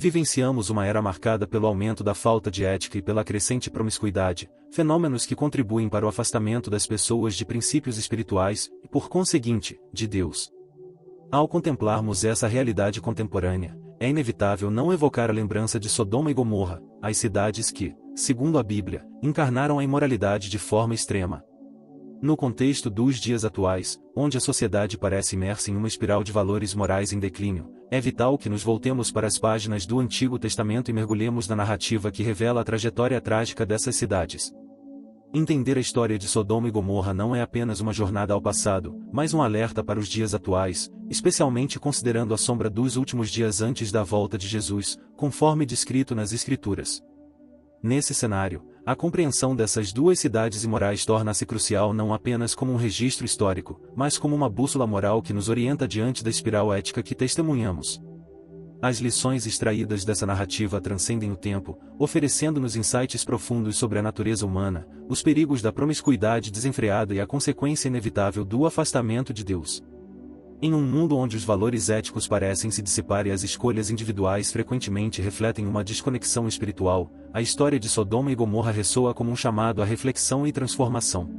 Vivenciamos uma era marcada pelo aumento da falta de ética e pela crescente promiscuidade, fenômenos que contribuem para o afastamento das pessoas de princípios espirituais e, por conseguinte, de Deus. Ao contemplarmos essa realidade contemporânea, é inevitável não evocar a lembrança de Sodoma e Gomorra, as cidades que, segundo a Bíblia, encarnaram a imoralidade de forma extrema. No contexto dos dias atuais, onde a sociedade parece imersa em uma espiral de valores morais em declínio, é vital que nos voltemos para as páginas do Antigo Testamento e mergulhemos na narrativa que revela a trajetória trágica dessas cidades. Entender a história de Sodoma e Gomorra não é apenas uma jornada ao passado, mas um alerta para os dias atuais, especialmente considerando a sombra dos últimos dias antes da volta de Jesus, conforme descrito nas Escrituras. Nesse cenário, a compreensão dessas duas cidades imorais torna-se crucial não apenas como um registro histórico, mas como uma bússola moral que nos orienta diante da espiral ética que testemunhamos. As lições extraídas dessa narrativa transcendem o tempo, oferecendo-nos insights profundos sobre a natureza humana, os perigos da promiscuidade desenfreada e a consequência inevitável do afastamento de Deus. Em um mundo onde os valores éticos parecem se dissipar e as escolhas individuais frequentemente refletem uma desconexão espiritual, a história de Sodoma e Gomorra ressoa como um chamado à reflexão e transformação.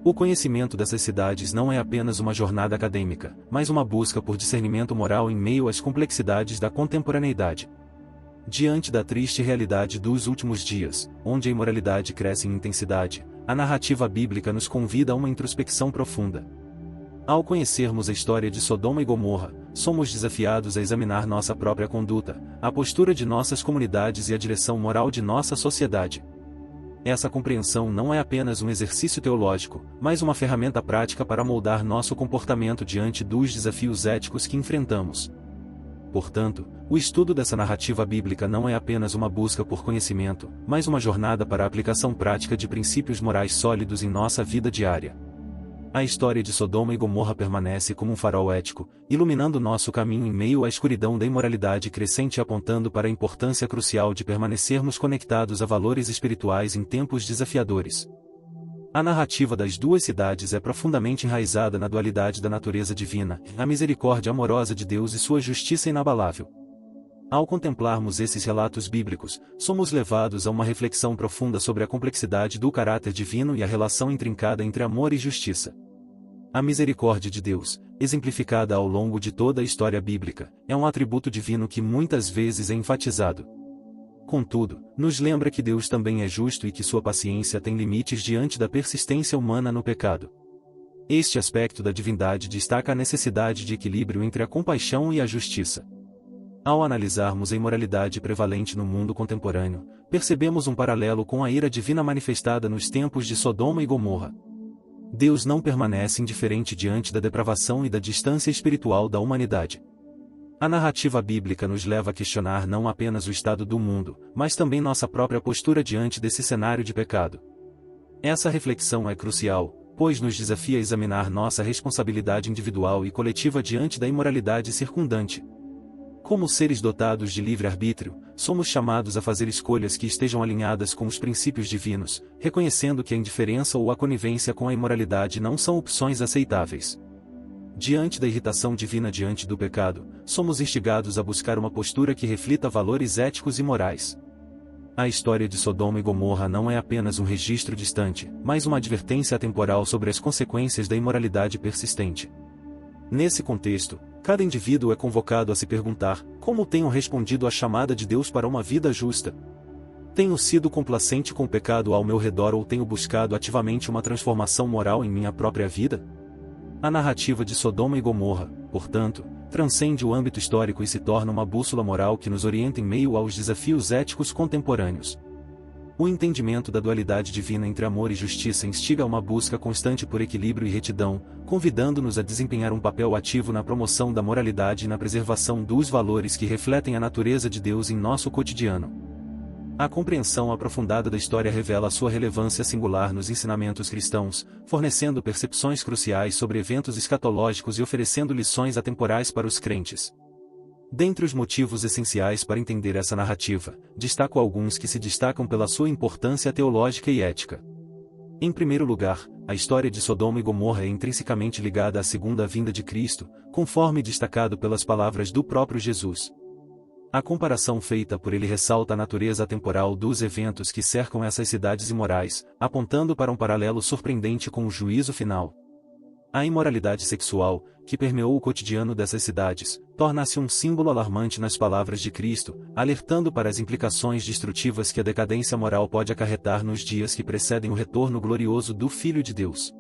O conhecimento dessas cidades não é apenas uma jornada acadêmica, mas uma busca por discernimento moral em meio às complexidades da contemporaneidade. Diante da triste realidade dos últimos dias, onde a imoralidade cresce em intensidade, a narrativa bíblica nos convida a uma introspecção profunda. Ao conhecermos a história de Sodoma e Gomorra, somos desafiados a examinar nossa própria conduta, a postura de nossas comunidades e a direção moral de nossa sociedade. Essa compreensão não é apenas um exercício teológico, mas uma ferramenta prática para moldar nosso comportamento diante dos desafios éticos que enfrentamos. Portanto, o estudo dessa narrativa bíblica não é apenas uma busca por conhecimento, mas uma jornada para a aplicação prática de princípios morais sólidos em nossa vida diária. A história de Sodoma e Gomorra permanece como um farol ético, iluminando nosso caminho em meio à escuridão da imoralidade crescente e apontando para a importância crucial de permanecermos conectados a valores espirituais em tempos desafiadores. A narrativa das duas cidades é profundamente enraizada na dualidade da natureza divina, a misericórdia amorosa de Deus e sua justiça inabalável. Ao contemplarmos esses relatos bíblicos, somos levados a uma reflexão profunda sobre a complexidade do caráter divino e a relação intrincada entre amor e justiça. A misericórdia de Deus, exemplificada ao longo de toda a história bíblica, é um atributo divino que muitas vezes é enfatizado. Contudo, nos lembra que Deus também é justo e que sua paciência tem limites diante da persistência humana no pecado. Este aspecto da divindade destaca a necessidade de equilíbrio entre a compaixão e a justiça. Ao analisarmos a imoralidade prevalente no mundo contemporâneo, percebemos um paralelo com a ira divina manifestada nos tempos de Sodoma e Gomorra. Deus não permanece indiferente diante da depravação e da distância espiritual da humanidade. A narrativa bíblica nos leva a questionar não apenas o estado do mundo, mas também nossa própria postura diante desse cenário de pecado. Essa reflexão é crucial, pois nos desafia a examinar nossa responsabilidade individual e coletiva diante da imoralidade circundante. Como seres dotados de livre-arbítrio, somos chamados a fazer escolhas que estejam alinhadas com os princípios divinos, reconhecendo que a indiferença ou a conivência com a imoralidade não são opções aceitáveis. Diante da irritação divina diante do pecado, somos instigados a buscar uma postura que reflita valores éticos e morais. A história de Sodoma e Gomorra não é apenas um registro distante, mas uma advertência atemporal sobre as consequências da imoralidade persistente. Nesse contexto, cada indivíduo é convocado a se perguntar: como tenho respondido à chamada de Deus para uma vida justa? Tenho sido complacente com o pecado ao meu redor ou tenho buscado ativamente uma transformação moral em minha própria vida? A narrativa de Sodoma e Gomorra, portanto, transcende o âmbito histórico e se torna uma bússola moral que nos orienta em meio aos desafios éticos contemporâneos. O entendimento da dualidade divina entre amor e justiça instiga a uma busca constante por equilíbrio e retidão, convidando-nos a desempenhar um papel ativo na promoção da moralidade e na preservação dos valores que refletem a natureza de Deus em nosso cotidiano. A compreensão aprofundada da história revela sua relevância singular nos ensinamentos cristãos, fornecendo percepções cruciais sobre eventos escatológicos e oferecendo lições atemporais para os crentes. Dentre os motivos essenciais para entender essa narrativa, destaco alguns que se destacam pela sua importância teológica e ética. Em primeiro lugar, a história de Sodoma e Gomorra é intrinsecamente ligada à segunda vinda de Cristo, conforme destacado pelas palavras do próprio Jesus. A comparação feita por ele ressalta a natureza atemporal dos eventos que cercam essas cidades imorais, apontando para um paralelo surpreendente com o juízo final. A imoralidade sexual, que permeou o cotidiano dessas cidades, torna-se um símbolo alarmante nas palavras de Cristo, alertando para as implicações destrutivas que a decadência moral pode acarretar nos dias que precedem o retorno glorioso do Filho de Deus.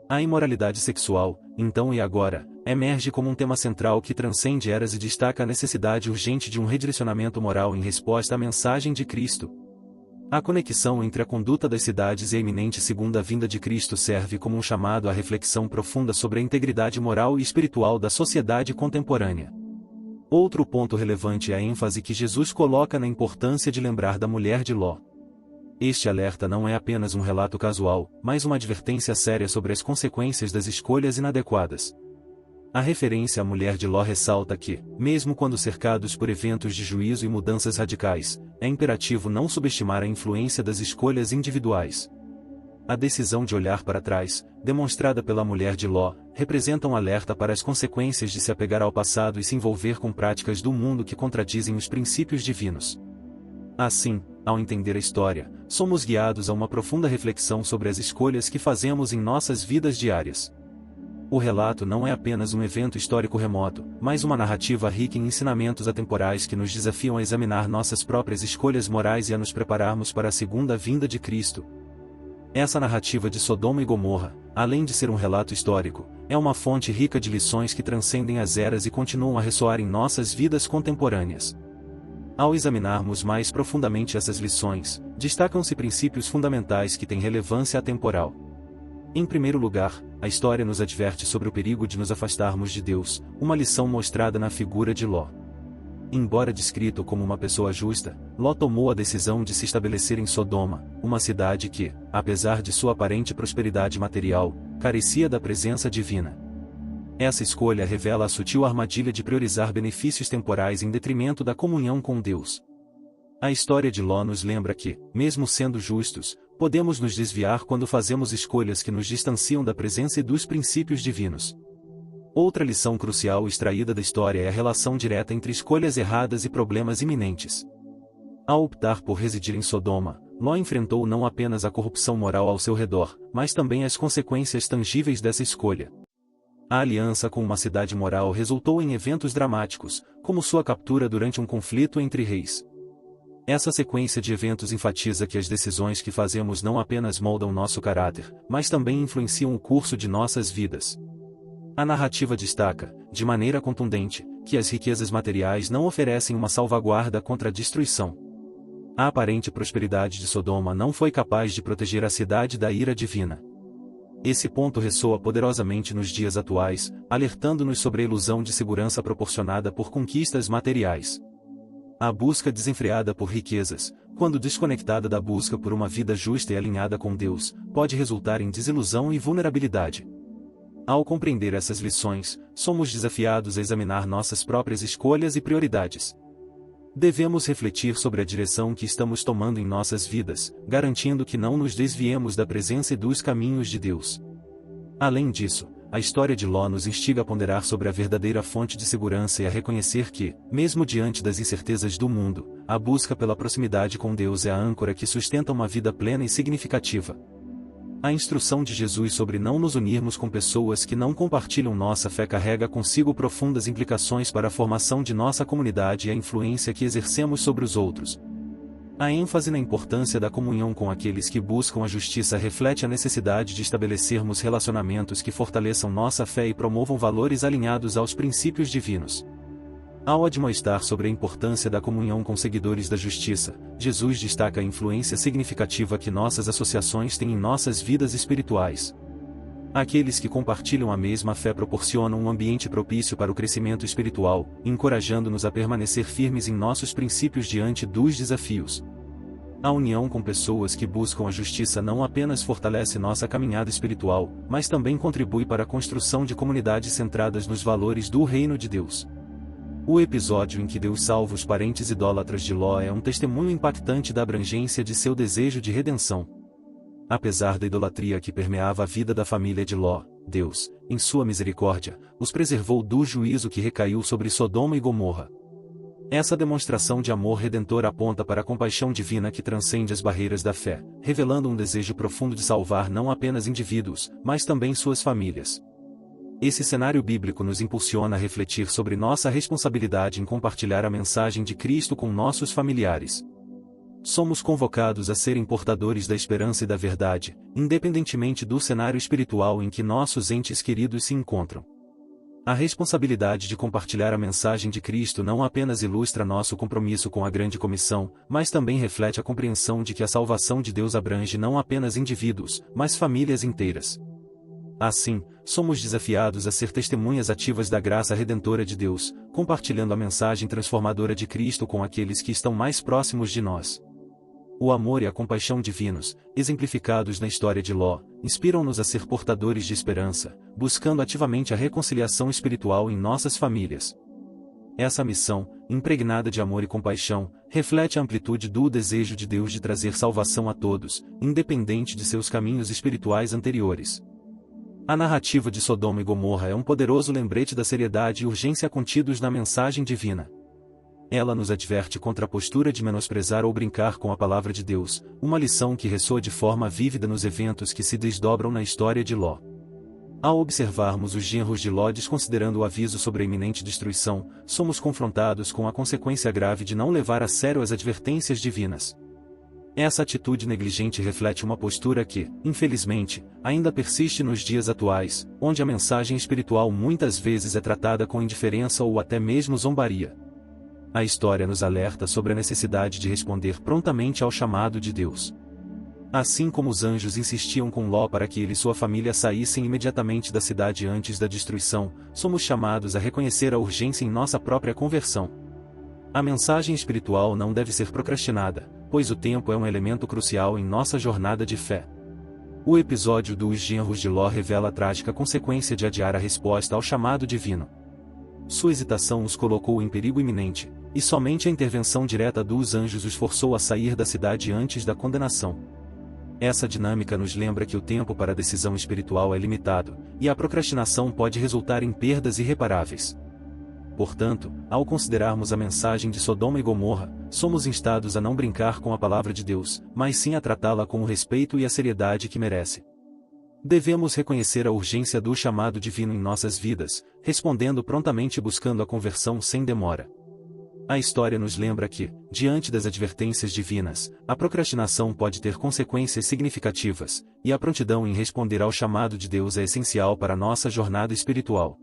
A imoralidade sexual, então e agora, emerge como um tema central que transcende eras e destaca a necessidade urgente de um redirecionamento moral em resposta à mensagem de Cristo. A conexão entre a conduta das cidades e a iminente segunda vinda de Cristo serve como um chamado à reflexão profunda sobre a integridade moral e espiritual da sociedade contemporânea. Outro ponto relevante é a ênfase que Jesus coloca na importância de lembrar da mulher de Ló. Este alerta não é apenas um relato casual, mas uma advertência séria sobre as consequências das escolhas inadequadas. A referência à mulher de Ló ressalta que, mesmo quando cercados por eventos de juízo e mudanças radicais, é imperativo não subestimar a influência das escolhas individuais. A decisão de olhar para trás, demonstrada pela mulher de Ló, representa um alerta para as consequências de se apegar ao passado e se envolver com práticas do mundo que contradizem os princípios divinos. Assim, ao entender a história, somos guiados a uma profunda reflexão sobre as escolhas que fazemos em nossas vidas diárias. O relato não é apenas um evento histórico remoto, mas uma narrativa rica em ensinamentos atemporais que nos desafiam a examinar nossas próprias escolhas morais e a nos prepararmos para a segunda vinda de Cristo. Essa narrativa de Sodoma e Gomorra, além de ser um relato histórico, é uma fonte rica de lições que transcendem as eras e continuam a ressoar em nossas vidas contemporâneas. Ao examinarmos mais profundamente essas lições, destacam-se princípios fundamentais que têm relevância atemporal. Em primeiro lugar, a história nos adverte sobre o perigo de nos afastarmos de Deus, uma lição mostrada na figura de Ló. Embora descrito como uma pessoa justa, Ló tomou a decisão de se estabelecer em Sodoma, uma cidade que, apesar de sua aparente prosperidade material, carecia da presença divina. Essa escolha revela a sutil armadilha de priorizar benefícios temporais em detrimento da comunhão com Deus. A história de Ló nos lembra que, mesmo sendo justos, podemos nos desviar quando fazemos escolhas que nos distanciam da presença e dos princípios divinos. Outra lição crucial extraída da história é a relação direta entre escolhas erradas e problemas iminentes. Ao optar por residir em Sodoma, Ló enfrentou não apenas a corrupção moral ao seu redor, mas também as consequências tangíveis dessa escolha. A aliança com uma cidade moral resultou em eventos dramáticos, como sua captura durante um conflito entre reis. Essa sequência de eventos enfatiza que as decisões que fazemos não apenas moldam nosso caráter, mas também influenciam o curso de nossas vidas. A narrativa destaca, de maneira contundente, que as riquezas materiais não oferecem uma salvaguarda contra a destruição. A aparente prosperidade de Sodoma não foi capaz de proteger a cidade da ira divina. Esse ponto ressoa poderosamente nos dias atuais, alertando-nos sobre a ilusão de segurança proporcionada por conquistas materiais. A busca desenfreada por riquezas, quando desconectada da busca por uma vida justa e alinhada com Deus, pode resultar em desilusão e vulnerabilidade. Ao compreender essas lições, somos desafiados a examinar nossas próprias escolhas e prioridades. Devemos refletir sobre a direção que estamos tomando em nossas vidas, garantindo que não nos desviemos da presença e dos caminhos de Deus. Além disso, a história de Ló nos instiga a ponderar sobre a verdadeira fonte de segurança e a reconhecer que, mesmo diante das incertezas do mundo, a busca pela proximidade com Deus é a âncora que sustenta uma vida plena e significativa. A instrução de Jesus sobre não nos unirmos com pessoas que não compartilham nossa fé carrega consigo profundas implicações para a formação de nossa comunidade e a influência que exercemos sobre os outros. A ênfase na importância da comunhão com aqueles que buscam a justiça reflete a necessidade de estabelecermos relacionamentos que fortaleçam nossa fé e promovam valores alinhados aos princípios divinos. Ao admoestar sobre a importância da comunhão com seguidores da justiça, Jesus destaca a influência significativa que nossas associações têm em nossas vidas espirituais. Aqueles que compartilham a mesma fé proporcionam um ambiente propício para o crescimento espiritual, encorajando-nos a permanecer firmes em nossos princípios diante dos desafios. A união com pessoas que buscam a justiça não apenas fortalece nossa caminhada espiritual, mas também contribui para a construção de comunidades centradas nos valores do reino de Deus. O episódio em que Deus salva os parentes idólatras de Ló é um testemunho impactante da abrangência de seu desejo de redenção. Apesar da idolatria que permeava a vida da família de Ló, Deus, em sua misericórdia, os preservou do juízo que recaiu sobre Sodoma e Gomorra. Essa demonstração de amor redentor aponta para a compaixão divina que transcende as barreiras da fé, revelando um desejo profundo de salvar não apenas indivíduos, mas também suas famílias. Esse cenário bíblico nos impulsiona a refletir sobre nossa responsabilidade em compartilhar a mensagem de Cristo com nossos familiares. Somos convocados a serem portadores da esperança e da verdade, independentemente do cenário espiritual em que nossos entes queridos se encontram. A responsabilidade de compartilhar a mensagem de Cristo não apenas ilustra nosso compromisso com a grande comissão, mas também reflete a compreensão de que a salvação de Deus abrange não apenas indivíduos, mas famílias inteiras. Assim, somos desafiados a ser testemunhas ativas da graça redentora de Deus, compartilhando a mensagem transformadora de Cristo com aqueles que estão mais próximos de nós. O amor e a compaixão divinos, exemplificados na história de Ló, inspiram-nos a ser portadores de esperança, buscando ativamente a reconciliação espiritual em nossas famílias. Essa missão, impregnada de amor e compaixão, reflete a amplitude do desejo de Deus de trazer salvação a todos, independente de seus caminhos espirituais anteriores. A narrativa de Sodoma e Gomorra é um poderoso lembrete da seriedade e urgência contidos na mensagem divina. Ela nos adverte contra a postura de menosprezar ou brincar com a palavra de Deus, uma lição que ressoa de forma vívida nos eventos que se desdobram na história de Ló. Ao observarmos os genros de Ló desconsiderando o aviso sobre a iminente destruição, somos confrontados com a consequência grave de não levar a sério as advertências divinas. Essa atitude negligente reflete uma postura que, infelizmente, ainda persiste nos dias atuais, onde a mensagem espiritual muitas vezes é tratada com indiferença ou até mesmo zombaria. A história nos alerta sobre a necessidade de responder prontamente ao chamado de Deus. Assim como os anjos insistiam com Ló para que ele e sua família saíssem imediatamente da cidade antes da destruição, somos chamados a reconhecer a urgência em nossa própria conversão. A mensagem espiritual não deve ser procrastinada, pois o tempo é um elemento crucial em nossa jornada de fé. O episódio dos genros de Ló revela a trágica consequência de adiar a resposta ao chamado divino. Sua hesitação os colocou em perigo iminente, e somente a intervenção direta dos anjos os forçou a sair da cidade antes da condenação. Essa dinâmica nos lembra que o tempo para a decisão espiritual é limitado, e a procrastinação pode resultar em perdas irreparáveis. Portanto, ao considerarmos a mensagem de Sodoma e Gomorra, somos instados a não brincar com a palavra de Deus, mas sim a tratá-la com o respeito e a seriedade que merece. Devemos reconhecer a urgência do chamado divino em nossas vidas, respondendo prontamente e buscando a conversão sem demora. A história nos lembra que, diante das advertências divinas, a procrastinação pode ter consequências significativas, e a prontidão em responder ao chamado de Deus é essencial para nossa jornada espiritual.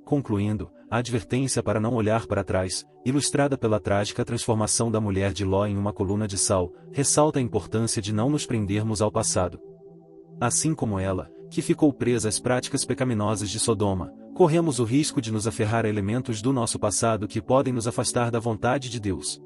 Concluindo, a advertência para não olhar para trás, ilustrada pela trágica transformação da mulher de Ló em uma coluna de sal, ressalta a importância de não nos prendermos ao passado. Assim como ela, que ficou presa às práticas pecaminosas de Sodoma, corremos o risco de nos aferrar a elementos do nosso passado que podem nos afastar da vontade de Deus.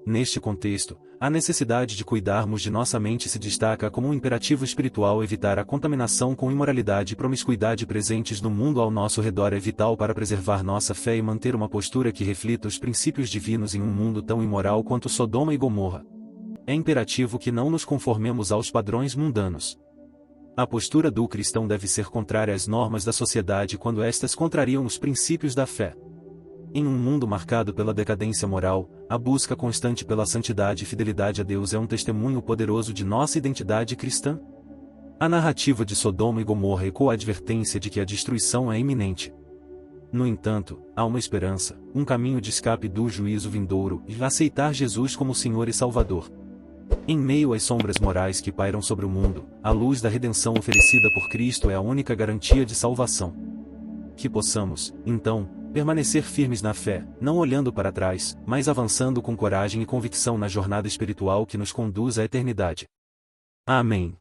Neste contexto, a necessidade de cuidarmos de nossa mente se destaca como um imperativo espiritual. Evitar a contaminação com imoralidade e promiscuidade presentes no mundo ao nosso redor é vital para preservar nossa fé e manter uma postura que reflita os princípios divinos em um mundo tão imoral quanto Sodoma e Gomorra. É imperativo que não nos conformemos aos padrões mundanos. A postura do cristão deve ser contrária às normas da sociedade quando estas contrariam os princípios da fé. Em um mundo marcado pela decadência moral, a busca constante pela santidade e fidelidade a Deus é um testemunho poderoso de nossa identidade cristã. A narrativa de Sodoma e Gomorra ecoa a advertência de que a destruição é iminente. No entanto, há uma esperança, um caminho de escape do juízo vindouro e aceitar Jesus como Senhor e Salvador. Em meio às sombras morais que pairam sobre o mundo, a luz da redenção oferecida por Cristo é a única garantia de salvação. Que possamos, então, permanecer firmes na fé, não olhando para trás, mas avançando com coragem e convicção na jornada espiritual que nos conduz à eternidade. Amém.